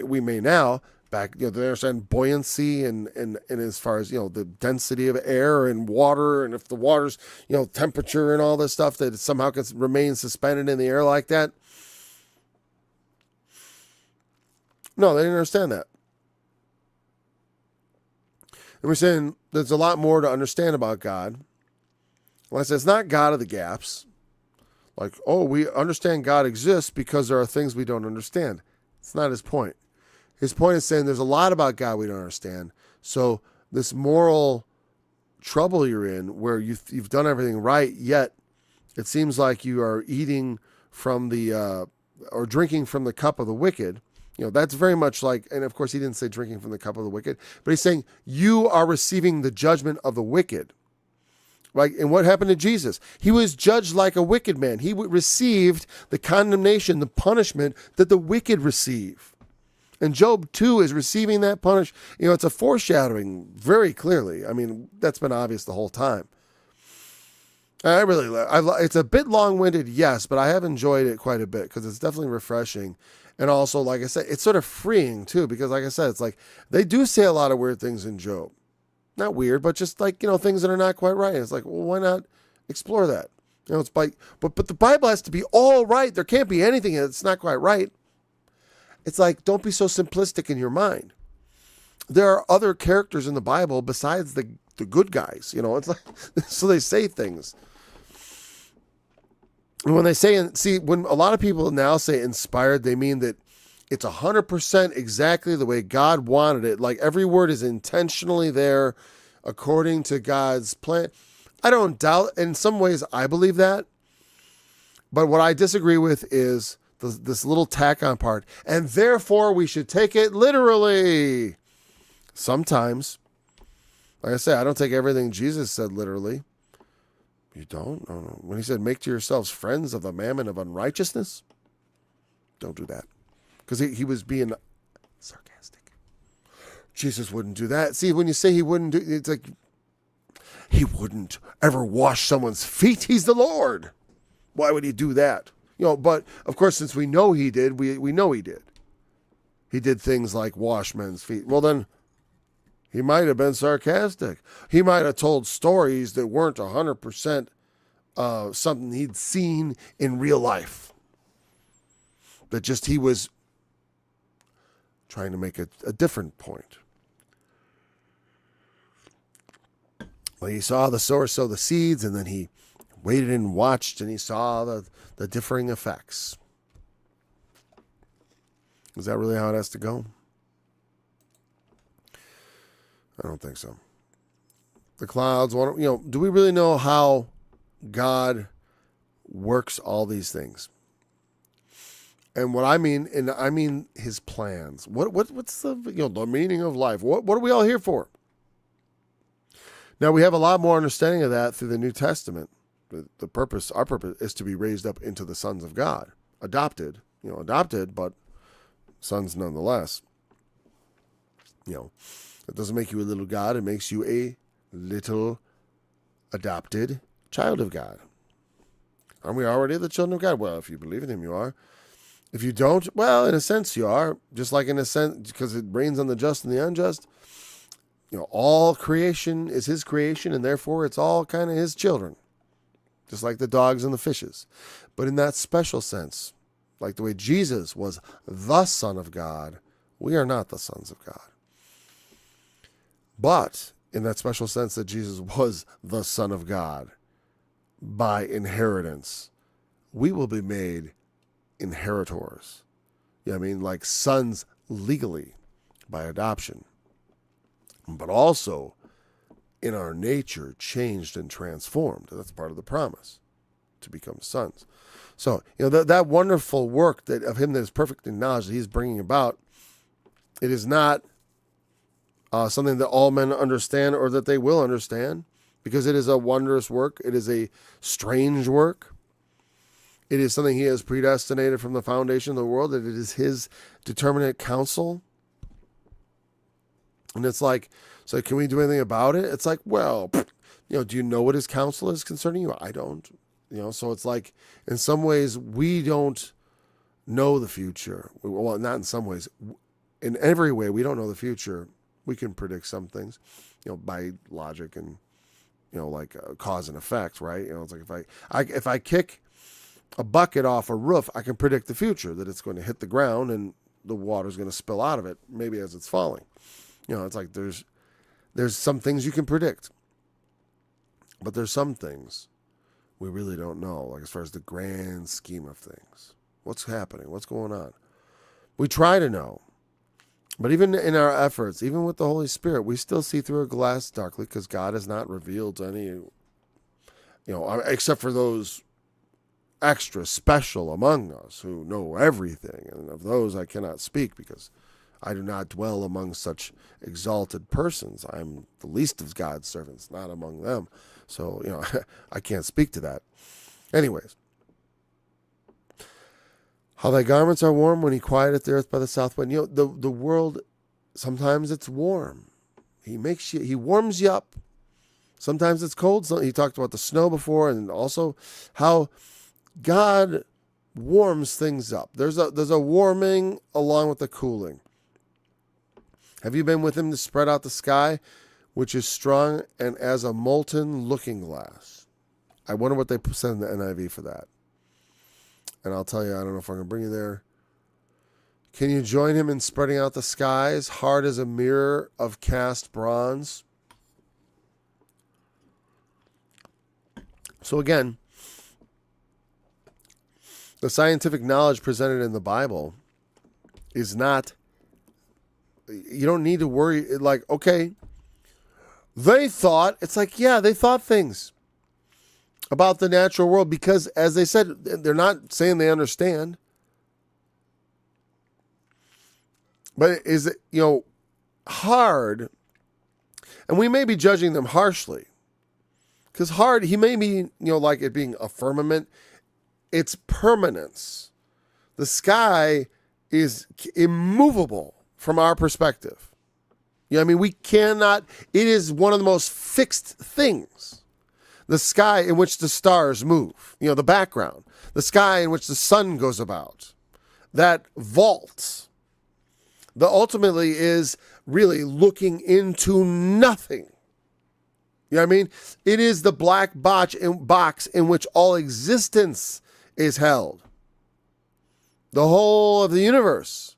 We may now, they understand buoyancy and as far as, the density of air and water, and if the water's, temperature and all this stuff, that it somehow can remain suspended in the air like that. No, they didn't understand that. And we're saying there's a lot more to understand about God. Well, I said it's not God of the gaps. Like, we understand God exists because there are things we don't understand. It's not his point. His point is saying there's a lot about God we don't understand. So this moral trouble you're in, where you've done everything right, yet it seems like you are eating from or drinking from the cup of the wicked. That's very much like, and of course he didn't say drinking from the cup of the wicked, but he's saying you are receiving the judgment of the wicked. Like, and what happened to Jesus? He was judged like a wicked man. He received the condemnation, the punishment that the wicked receive. And Job, too, is receiving that punishment. It's a foreshadowing very clearly. That's been obvious the whole time. It's a bit long-winded, yes, but I have enjoyed it quite a bit because it's definitely refreshing. And also, like I said, it's sort of freeing, too, because like I said, it's like they do say a lot of weird things in Job. Not weird, but just like, things that are not quite right. It's like, well, why not explore that? It's like, but the Bible has to be all right. There can't be anything that's not quite right. It's like, don't be so simplistic in your mind. There are other characters in the Bible besides the good guys. It's like, so they say things. And when they say, when a lot of people now say inspired, they mean that it's 100% exactly the way God wanted it. Like every word is intentionally there according to God's plan. I don't doubt, in some ways I believe that. But what I disagree with is this little tack on part. And therefore we should take it literally. Sometimes. Like I say, I don't take everything Jesus said literally. You don't? No. When he said, make to yourselves friends of the mammon of unrighteousness. Don't do that. Because he was being sarcastic. Jesus wouldn't do that. See, when you say he wouldn't do, it's like, he wouldn't ever wash someone's feet. He's the Lord. Why would he do that? But of course, since we know he did, we know he did. He did things like wash men's feet. Well, then he might have been sarcastic. He might have told stories that weren't 100% something he'd seen in real life. That just he was trying to make a different point. Well, he saw the sower sow the seeds, and then he waited and watched, and he saw the differing effects. Is that really how it has to go? I don't think so. The clouds, do we really know how God works all these things? And what I mean his plans. What's the meaning of life? What are we all here for? Now we have a lot more understanding of that through the New Testament. Our purpose is to be raised up into the sons of God. Adopted, but sons nonetheless. It doesn't make you a little God. It makes you a little adopted child of God. Aren't we already the children of God? Well, if you believe in him, you are. If you don't, well, in a sense you are. Just like in a sense, because it rains on the just and the unjust. All creation is his creation, and therefore it's all kind of his children. Just like the dogs and the fishes. But in that special sense, like the way Jesus was the Son of God, we are not the sons of God. But in that special sense that Jesus was the Son of God by inheritance, we will be made inheritors. Like sons legally by adoption. But also in our nature changed and transformed. That's part of the promise, to become sons. So, that wonderful work of him that is perfect in knowledge that he's bringing about, it is not something that all men understand or that they will understand, because it is a wondrous work. It is a strange work. It is something he has predestinated from the foundation of the world, that it is his determinate counsel. And it's like, so can we do anything about it? It's like, well, do you know what his counsel is concerning you? I don't. So it's like, in some ways, we don't know the future. Well, not in some ways. In every way, we don't know the future. We can predict some things, by logic and, like cause and effect, right? It's like if I kick a bucket off a roof, I can predict the future, that it's going to hit the ground and the water's going to spill out of it, maybe as it's falling. It's like there's some things you can predict, but there's some things we really don't know, like as far as the grand scheme of things. What's happening? What's going on? We try to know, but even in our efforts, even with the Holy Spirit, we still see through a glass darkly, because God has not revealed to any, except for those extra special among us who know everything. And of those I cannot speak, because I do not dwell among such exalted persons. I am the least of God's servants, not among them. So, I can't speak to that. Anyways. How thy garments are warm when he quieteth the earth by the south wind. The world, sometimes it's warm. He warms you up. Sometimes it's cold. So he talked about the snow before, and also how God warms things up. There's a warming along with the cooling. Have you been with him to spread out the sky, which is strong and as a molten looking glass? I wonder what they said in the NIV for that. And I'll tell you, I don't know if I'm going to bring you there. Can you join him in spreading out the skies, hard as a mirror of cast bronze? So again, the scientific knowledge presented in the Bible is not, you don't need to worry, like, okay, they thought things about the natural world, because, as they said, they're not saying they understand. But is it, hard, and we may be judging them harshly, because hard, he may be, like it being a firmament, its permanence. The sky is immovable from our perspective. You know what I mean? We cannot, it is one of the most fixed things. The sky in which the stars move, you know, the background, the sky in which the sun goes about, that vault, that ultimately is really looking into nothing. You know what I mean? It is the black box in which all existence is held. The whole of the universe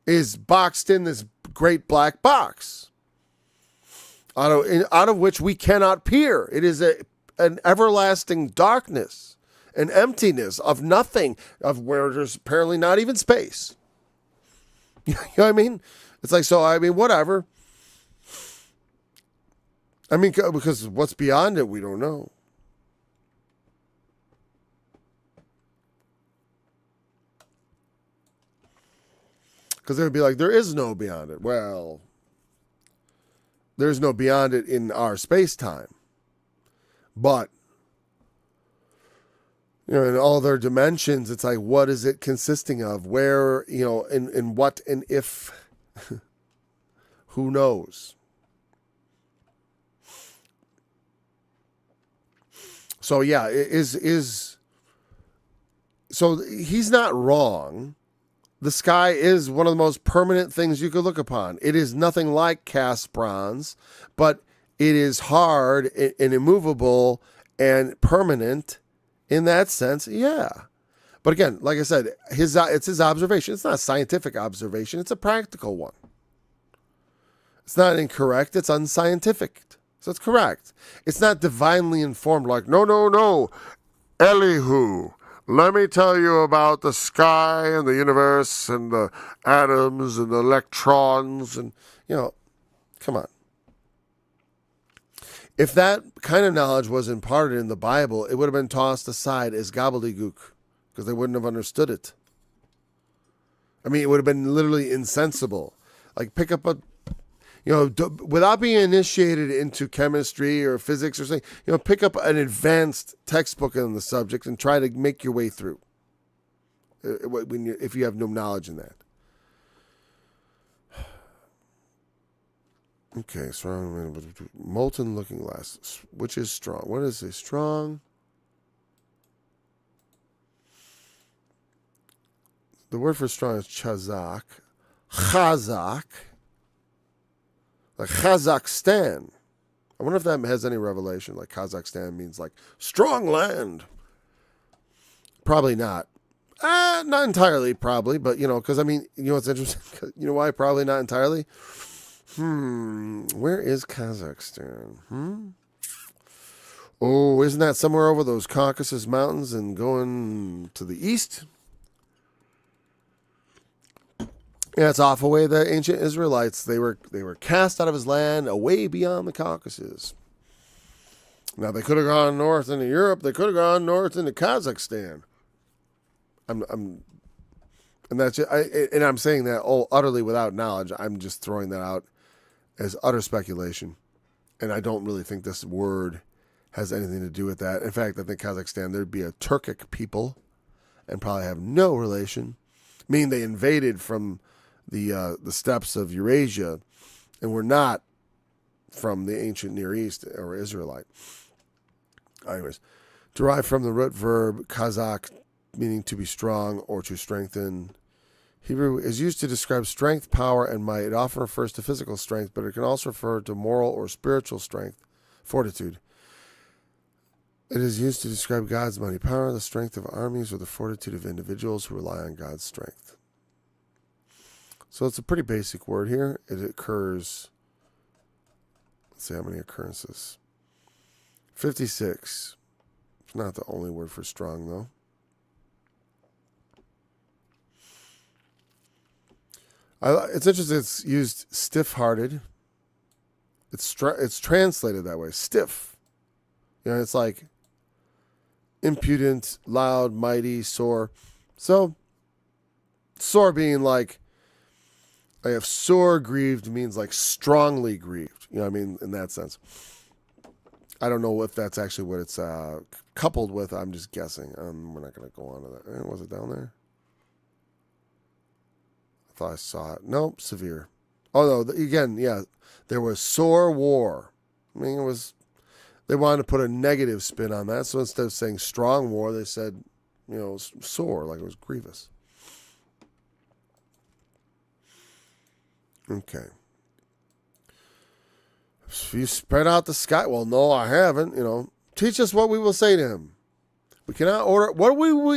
is boxed in this great black box out of which we cannot peer. It is an everlasting darkness, an emptiness of nothing, of where there's apparently not even space. You know what I mean? It's like, so, I mean, whatever. I mean, because what's beyond it, we don't know. Because they would be like, there is no beyond it. Well, there's no beyond it in our space-time. But, you know, in all their dimensions, it's like, what is it consisting of? Where, you know, in what and if? Who knows? So yeah, so he's not wrong. The sky is one of the most permanent things you could look upon. It is nothing like cast bronze, but it is hard and immovable and permanent in that sense. Yeah. But again, like I said, it's his observation. It's not a scientific observation. It's a practical one. It's not incorrect. It's unscientific. So it's correct. It's not divinely informed like, no. Elihu, let me tell you about the sky and the universe and the atoms and the electrons and, you know, come on. If that kind of knowledge was imparted in the Bible, it would have been tossed aside as gobbledygook because they wouldn't have understood it. I mean, it would have been literally insensible. Like pick up a, you know, without being initiated into chemistry or physics or something, you know, pick up an advanced textbook on the subject and try to make your way through. If you have no knowledge in that. Okay, strong, molten looking glass, which is strong. What is it? Strong. The word for strong is chazak. Chazak. Like Kazakhstan. I wonder if that has any revelation. Like Kazakhstan means like strong land. Probably not. Not entirely, probably. But, you know, because I mean, you know what's interesting? You know why probably not entirely? Where is Kazakhstan? Oh, isn't that somewhere over those Caucasus Mountains and going to the east? Yeah, it's off away the ancient Israelites. They were cast out of his land away beyond the Caucasus. Now they could have gone north into Europe. They could have gone north into Kazakhstan. And that's it. And I'm saying that utterly without knowledge. I'm just throwing that out as utter speculation. And I don't really think this word has anything to do with that. In fact, I think Kazakhstan, there'd be a Turkic people and probably have no relation. Meaning they invaded from the steppes of Eurasia and were not from the ancient Near East or Israelite. Anyways, derived from the root verb Kazakh, meaning to be strong or to strengthen. Hebrew is used to describe strength, power, and might. It often refers to physical strength, but it can also refer to moral or spiritual strength, fortitude. It is used to describe God's mighty power, the strength of armies, or the fortitude of individuals who rely on God's strength. So it's a pretty basic word here. It occurs, let's see how many occurrences. 56. It's not the only word for strong, though. It's interesting. It's used stiff-hearted. It's translated that way, stiff. You know, it's like impudent, loud, mighty, sore. So, sore being like, I have sore grieved means like strongly grieved. You know what I mean? In that sense. I don't know if that's actually what it's coupled with. I'm just guessing. We're not going to go on to that. Was it down there? I thought I saw it. Nope, severe. Oh, no, again, yeah, there was sore war. I mean, they wanted to put a negative spin on that. So instead of saying strong war, they said, sore, like it was grievous. Okay. If you spread out the sky, well, no, I haven't. Teach us what we will say to him. We cannot order. What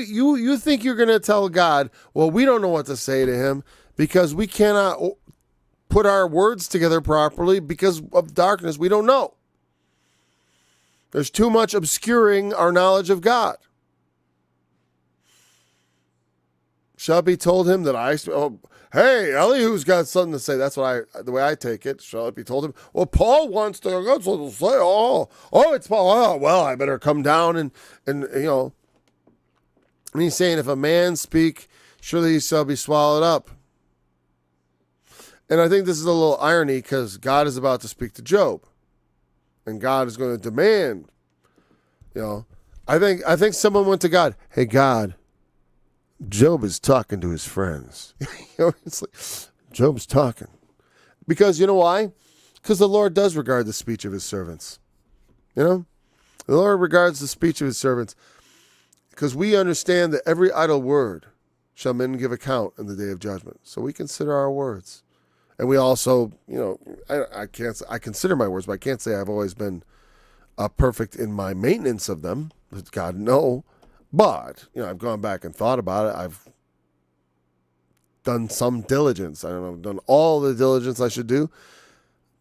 you think you're going to tell God? Well, we don't know what to say to him because we cannot put our words together properly because of darkness. We don't know. There's too much obscuring our knowledge of God. Shall it be told him that hey, Elihu's got something to say. That's the way I take it. Shall it be told him? Well, Paul wants to. That's what he'll say. Oh, it's Paul. Oh, well, I better come down and And he's saying, if a man speak, surely he shall be swallowed up. And I think this is a little irony because God is about to speak to Job, and God is going to demand. I think someone went to God. Hey, God. Job is talking to his friends. It's like, Job's talking. Because you know why? Because the Lord does regard the speech of his servants. The Lord regards the speech of his servants because we understand that every idle word shall men give account in the day of judgment. So we consider our words. And we also, I consider my words, but I can't say I've always been perfect in my maintenance of them. God, no. But, I've gone back and thought about it. I've done some diligence. I don't know, I've done all the diligence I should do.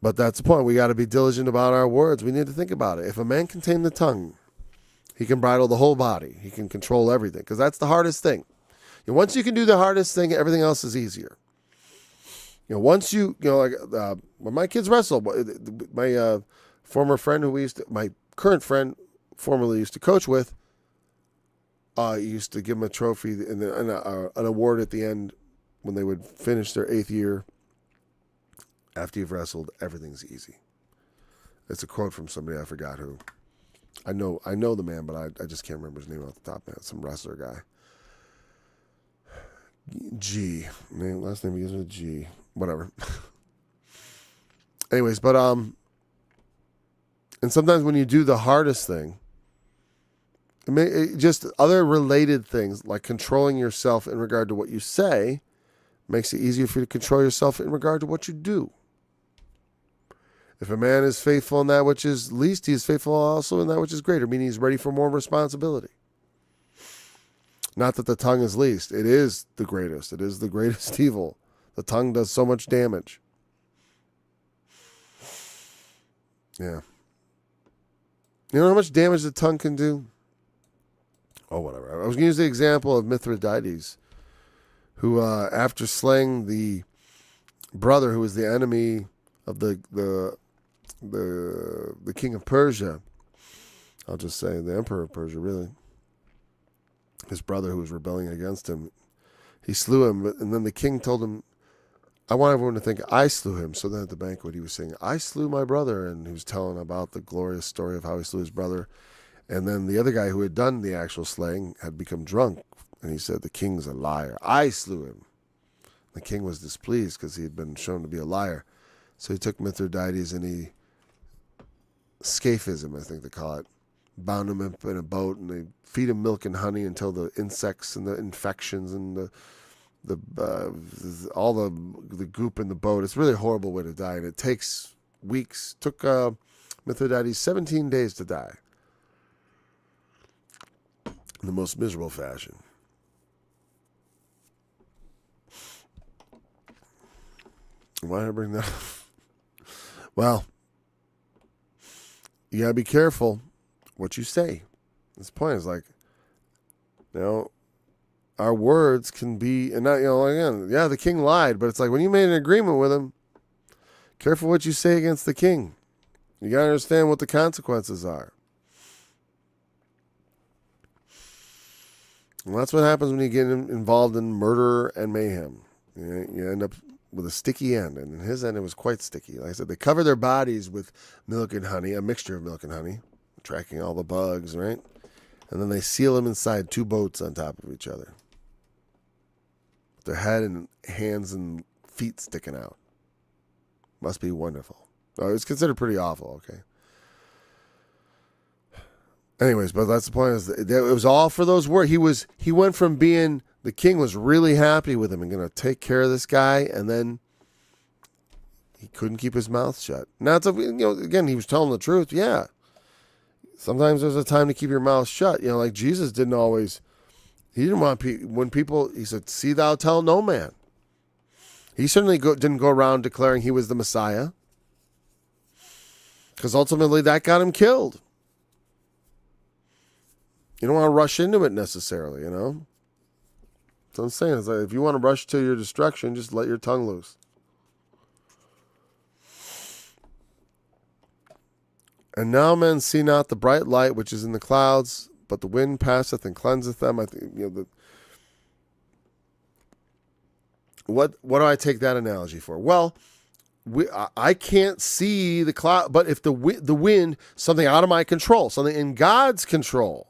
But that's the point. We got to be diligent about our words. We need to think about it. If a man can tame the tongue, he can bridle the whole body. He can control everything. Because that's the hardest thing. Once you can do the hardest thing, everything else is easier. Once you, when my kids wrestle, my former friend my current friend formerly used to coach with, used to give them a trophy and an award at the end when they would finish their 8th year. After you've wrestled, everything's easy. It's a quote from somebody, I forgot who. I know the man, but I just can't remember his name off the top, man. Some wrestler guy. G. Last name begins with G. Whatever. Anyways, but and sometimes when you do the hardest thing, just other related things like controlling yourself in regard to what you say makes it easier for you to control yourself in regard to what you do. If a man is faithful in that which is least, he is faithful also in that which is greater, meaning he's ready for more responsibility. Not that the tongue is least. It is the greatest. It is the greatest evil. The tongue does so much damage. Yeah. You know how much damage the tongue can do? Oh, whatever. I was going to use the example of Mithridates, who, after slaying the brother who was the enemy of the king of Persia, I'll just say the emperor of Persia, really, his brother who was rebelling against him, he slew him, and then the king told him, I want everyone to think I slew him. So then at the banquet he was saying, I slew my brother, and he was telling about the glorious story of how he slew his brother. And then the other guy who had done the actual slaying had become drunk, and he said, the king's a liar. I slew him. The king was displeased because he had been shown to be a liar. So he took Mithridates and he scaphism, I think they call it, bound him up in a boat, and they feed him milk and honey until the insects and the infections and all the goop in the boat. It's a really horrible way to die, and it takes weeks. Took Mithridates 17 days to die in the most miserable fashion. Why did I bring that up? Well, you gotta be careful what you say. This point is like, our words can be, and not, again, yeah, the king lied, but it's like when you made an agreement with him, careful what you say against the king. You got to understand what the consequences are. And that's what happens when you get involved in murder and mayhem. You end up with a sticky end, and in his end, it was quite sticky. Like I said, they cover their bodies with milk and honey, a mixture of milk and honey, attracting all the bugs, right? And then they seal them inside 2 boats on top of each other, with their head and hands and feet sticking out. Must be wonderful. Oh, it's considered pretty awful, okay. Anyways, but that's the point. Is that it was all for those words. He went from being, the king was really happy with him and going to take care of this guy, and then he couldn't keep his mouth shut. Now, again, he was telling the truth. Yeah. Sometimes there's a time to keep your mouth shut. Like Jesus didn't always, he didn't want when people, he said, see thou tell no man. He certainly didn't go around declaring he was the Messiah, because ultimately that got him killed. You don't want to rush into it necessarily, That's what I'm saying. It's like, if you want to rush to your destruction, just let your tongue loose. And now men see not the bright light which is in the clouds, but the wind passeth and cleanseth them. I think, what do I take that analogy for? Well, I can't see the cloud, but if the wind, something out of my control, something in God's control,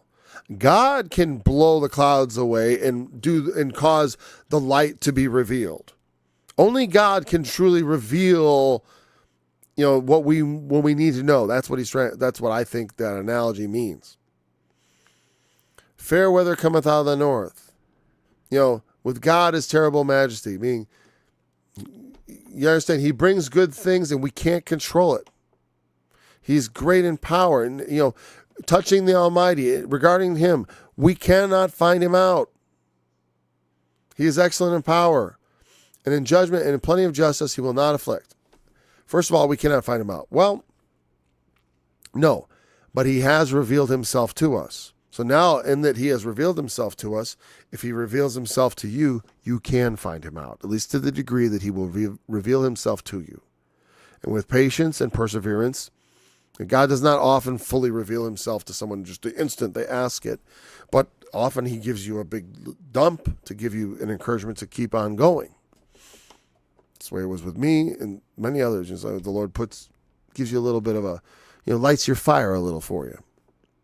God can blow the clouds away and cause the light to be revealed. Only God can truly reveal, what we need to know. That's what that's what I think that analogy means. Fair weather cometh out of the north. With God is terrible majesty. Meaning, you understand, he brings good things and we can't control it. He's great in power. And, touching the Almighty, regarding him, we cannot find him out. He is excellent in power, and in judgment and in plenty of justice he will not afflict. First of all, we cannot find him out. Well, no, but he has revealed himself to us. So now, in that he has revealed himself to us, if he reveals himself to you, you can find him out, at least to the degree that he will reveal himself to you. And with patience and perseverance, God does not often fully reveal himself to someone just the instant they ask it, but often he gives you a big dump to give you an encouragement to keep on going. That's the way it was with me and many others. The Lord gives you a little bit of a, lights your fire a little for you,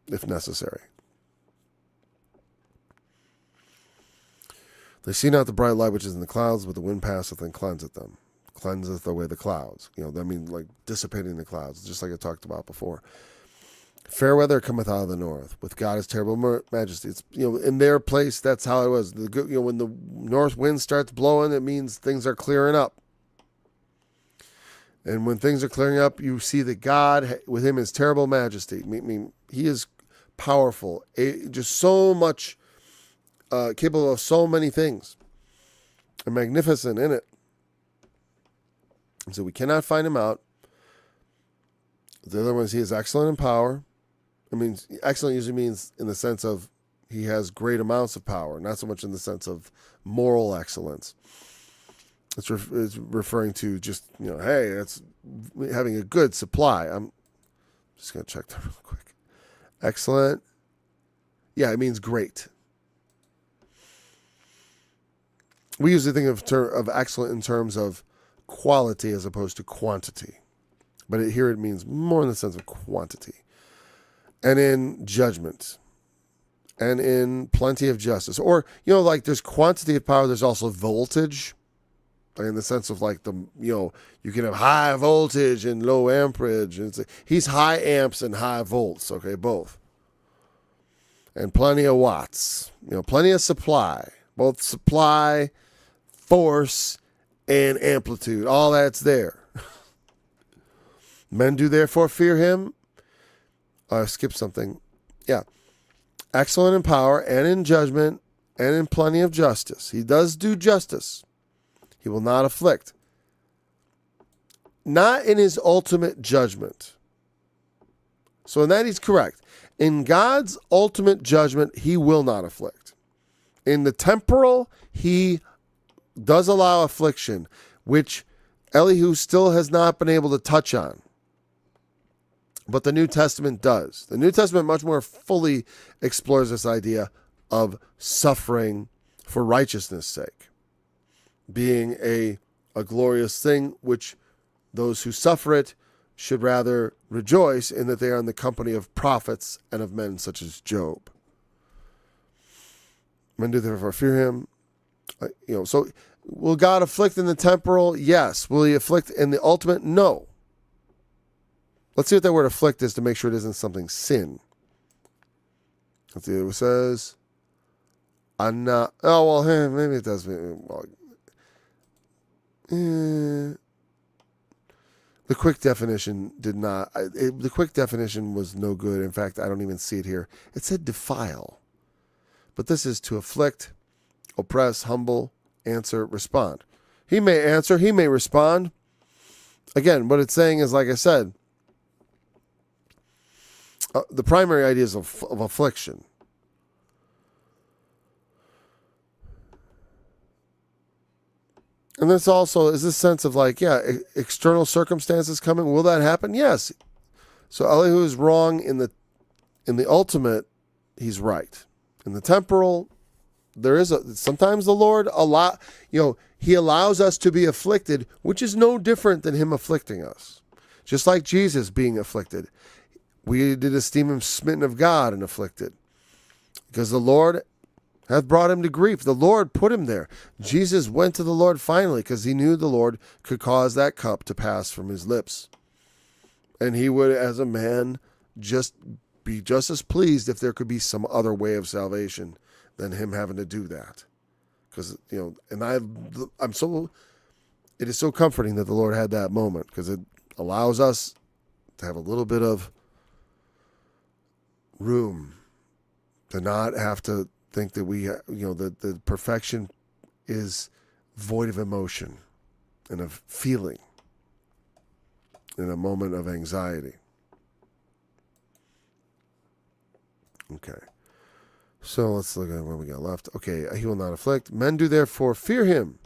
if necessary. They see not the bright light which is in the clouds, but the wind passeth and cleanseth them. Cleanseth away the clouds. That means like dissipating the clouds, just like I talked about before. Fair weather cometh out of the north. With God is terrible majesty. It's, in their place, that's how it was. When the north wind starts blowing, it means things are clearing up. And when things are clearing up, you see that God, with him, is terrible majesty. I mean, he is powerful, just so much capable of so many things, and magnificent in it. And so we cannot find him out. The other one is he is excellent in power. I mean, excellent usually means in the sense of he has great amounts of power, not so much in the sense of moral excellence. It's referring to just, hey, it's having a good supply. I'm just going to check that real quick. Excellent. Yeah, it means great. We usually think of excellent in terms of quality as opposed to quantity. But here it means more in the sense of quantity. And in judgment. And in plenty of justice. Or, like there's quantity of power, there's also voltage. In the sense of like you can have high voltage and low amperage. And he's high amps and high volts, okay, both. And plenty of watts. Plenty of supply. Both supply, force, and amplitude. All that's there. Men do therefore fear him. I skipped something. Yeah. Excellent in power and in judgment and in plenty of justice. He does do justice. He will not afflict. Not in his ultimate judgment. So in that he's correct. In God's ultimate judgment, he will not afflict. In the temporal, he does allow affliction, which Elihu still has not been able to touch on. But the New Testament does. The New Testament much more fully explores this idea of suffering for righteousness' sake, being a glorious thing, which those who suffer it should rather rejoice in that they are in the company of prophets and of men such as Job. Men do therefore fear him. So Will God afflict in the temporal? Yes. Will he afflict in the ultimate? No. Let's see what that word afflict is to make sure it isn't something sin. Let's see what it says. I'm not. Oh, well, maybe it does. Well, the quick definition did not. The quick definition was no good. In fact, I don't even see it here. It said defile. But this is to afflict, oppress, humble, answer, respond. He may answer, he may respond. Again, what it's saying is, like I said, the primary idea is of affliction. And this also is this sense of like, yeah, external circumstances coming. Will that happen? Yes. So Elihu is wrong in the ultimate. He's right in the temporal. There is sometimes the Lord he allows us to be afflicted, which is no different than him afflicting us. Just like Jesus being afflicted, we did esteem him smitten of God and afflicted, because the Lord hath brought him to grief. The Lord put him there. Jesus went to the Lord finally because he knew the Lord could cause that cup to pass from his lips. And he would, as a man, just be just as pleased if there could be some other way of salvation than him having to do that. Because, it is so comforting that the Lord had that moment, because it allows us to have a little bit of room to not have to think that that the perfection is void of emotion and of feeling in a moment of anxiety. Okay. So let's look at what we got left. Okay, he will not afflict. Men do therefore fear him,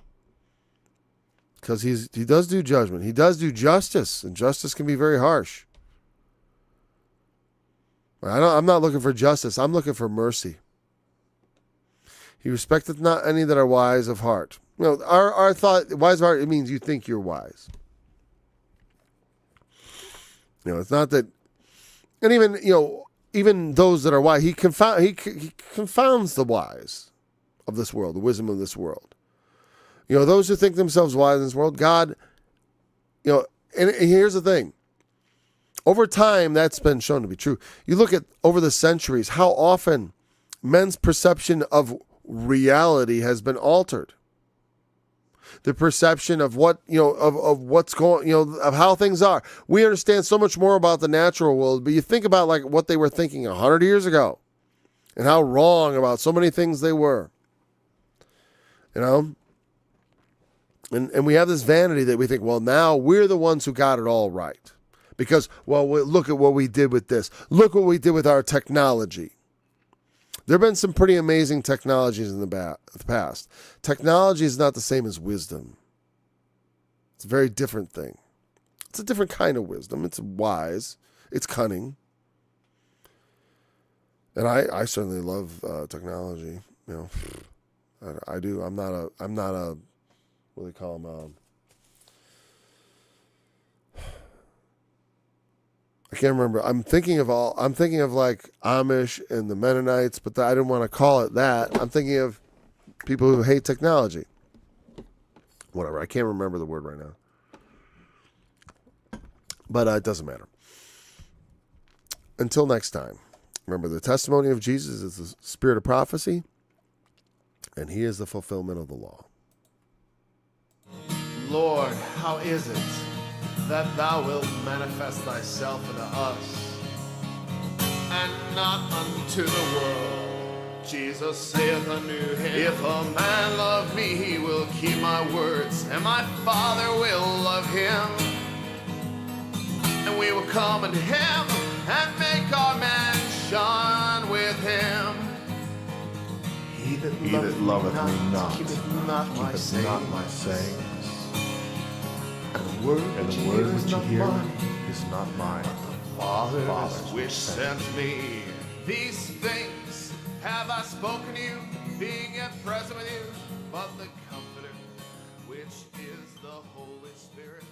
because he does do judgment. He does do justice, and justice can be very harsh. I'm not looking for justice. I'm looking for mercy. He respecteth not any that are wise of heart. Our thought, wise of heart, it means you think you're wise. It's not that, and even those that are wise, he confounds the wise of this world, the wisdom of this world. Those who think themselves wise in this world, God, and here's the thing. Over time, that's been shown to be true. You look at over the centuries, how often men's perception of reality has been altered. The perception of what, of what's going, of how things are. We understand so much more about the natural world, but you think about like what they were thinking 100 years ago and how wrong about so many things they were. And we have this vanity that we think, well, now we're the ones who got it all right. Because, look at what we did with this. Look what we did with our technology. There have been some pretty amazing technologies in the past. Technology is not the same as wisdom. It's a very different thing. It's a different kind of wisdom. It's wise. It's cunning. And I certainly love technology. I do. I'm not a what do they call them? I can't remember. I'm thinking of like Amish and the Mennonites, but I didn't want to call it that. I'm thinking of people who hate technology. Whatever. I can't remember the word right now. But it doesn't matter. Until next time, remember the testimony of Jesus is the spirit of prophecy, and he is the fulfillment of the law. Lord, how is it that thou wilt manifest thyself unto us, and not unto the world? Jesus saith unto him, if a man love me, he will keep my words, and my Father will love him. And we will come unto him, and make our mansion with him. He that loveth me not keepeth not my sayings. And the word which you hear is not mine, but the Father's which sent me. These things have I spoken to you, being yet present with you, but the Comforter, which is the Holy Spirit,